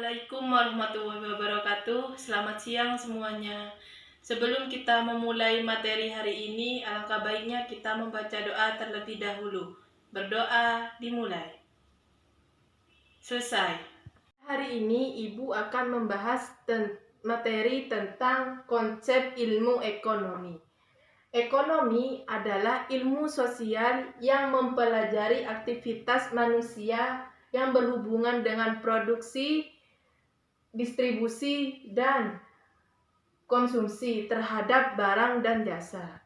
Assalamualaikum warahmatullahi wabarakatuh. Selamat siang semuanya. Sebelum kita memulai materi hari ini, alangkah baiknya kita membaca doa terlebih dahulu. Berdoa dimulai. Selesai. Hari ini Ibu akan membahas materi tentang konsep ilmu ekonomi. Ekonomi adalah ilmu sosial yang mempelajari aktivitas manusia yang berhubungan dengan produksi, distribusi, dan konsumsi terhadap barang dan jasa.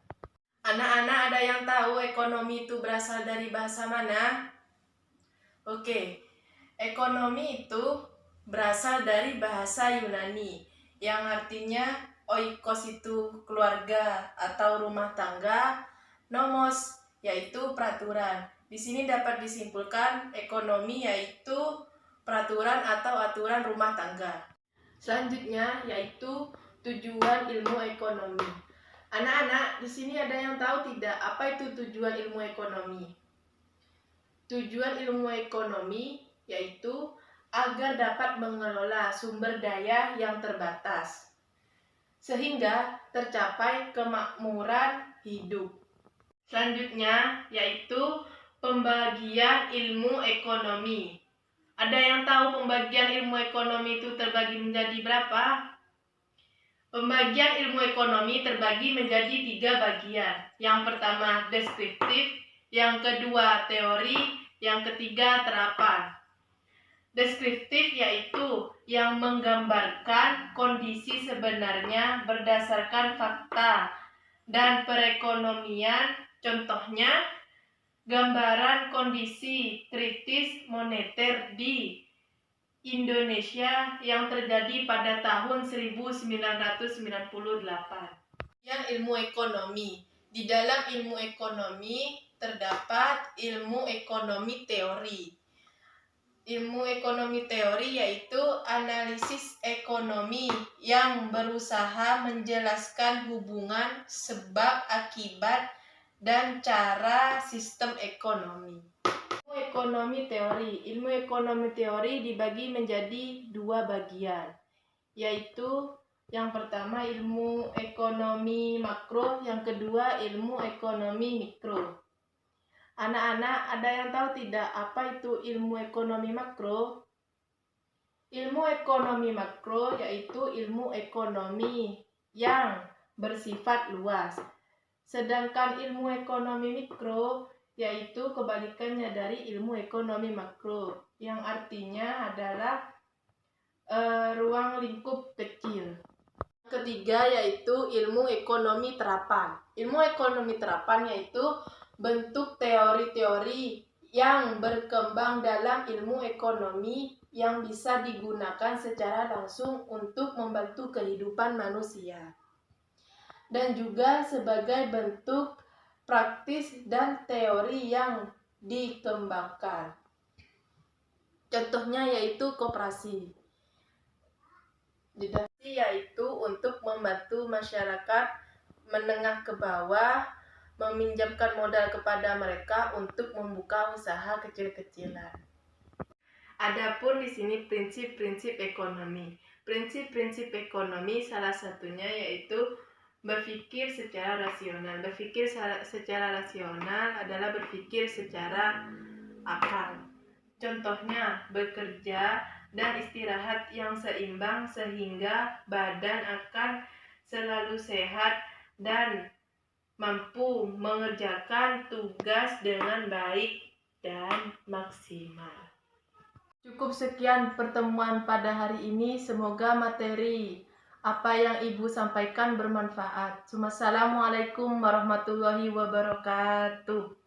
Anak-anak ada yang tahu ekonomi itu berasal dari bahasa mana? Oke, ekonomi itu berasal dari bahasa Yunani yang artinya oikos itu keluarga atau rumah tangga, nomos yaitu peraturan. Di sini dapat disimpulkan ekonomi yaitu peraturan atau aturan rumah tangga. Selanjutnya yaitu tujuan ilmu ekonomi. Anak-anak, di sini ada yang tahu tidak apa itu tujuan ilmu ekonomi? Tujuan ilmu ekonomi yaitu agar dapat mengelola sumber daya yang terbatas sehingga tercapai kemakmuran hidup. Selanjutnya yaitu pembagian ilmu ekonomi. Ada yang tahu pembagian ilmu ekonomi itu terbagi menjadi berapa? Pembagian ilmu ekonomi terbagi menjadi 3 bagian. Yang pertama deskriptif, yang kedua teori, yang ketiga terapan. Deskriptif yaitu yang menggambarkan kondisi sebenarnya berdasarkan fakta dan perekonomian. Contohnya, gambaran kondisi kritis moneter di Indonesia yang terjadi pada tahun 1998. Yang ilmu ekonomi. Di dalam ilmu ekonomi terdapat ilmu ekonomi teori. Ilmu ekonomi teori yaitu analisis ekonomi yang berusaha menjelaskan hubungan sebab akibat dan cara sistem ekonomi. Ilmu ekonomi teori dibagi menjadi 2 bagian, yaitu yang pertama ilmu ekonomi makro, yang kedua ilmu ekonomi mikro. Anak-anak ada yang tahu tidak apa itu ilmu ekonomi makro? Ilmu ekonomi makro yaitu ilmu ekonomi yang bersifat luas. Sedangkan ilmu ekonomi mikro yaitu kebalikannya dari ilmu ekonomi makro, yang artinya adalah ruang lingkup kecil. Ketiga yaitu ilmu ekonomi terapan. Ilmu ekonomi terapan yaitu bentuk teori-teori yang berkembang dalam ilmu ekonomi yang bisa digunakan secara langsung untuk membantu kehidupan manusia, dan juga sebagai bentuk praktis dan teori yang dikembangkan. Contohnya yaitu koperasi. Yaitu untuk membantu masyarakat menengah ke bawah meminjamkan modal kepada mereka untuk membuka usaha kecil-kecilan. Adapun di sini prinsip-prinsip ekonomi. Prinsip-prinsip ekonomi salah satunya yaitu berpikir secara rasional. Berpikir secara rasional adalah berpikir secara akal. Contohnya bekerja dan istirahat yang seimbang sehingga badan akan selalu sehat dan mampu mengerjakan tugas dengan baik dan maksimal. Cukup sekian pertemuan pada hari ini. Semoga materi apa yang Ibu sampaikan bermanfaat. Wassalamualaikum warahmatullahi wabarakatuh.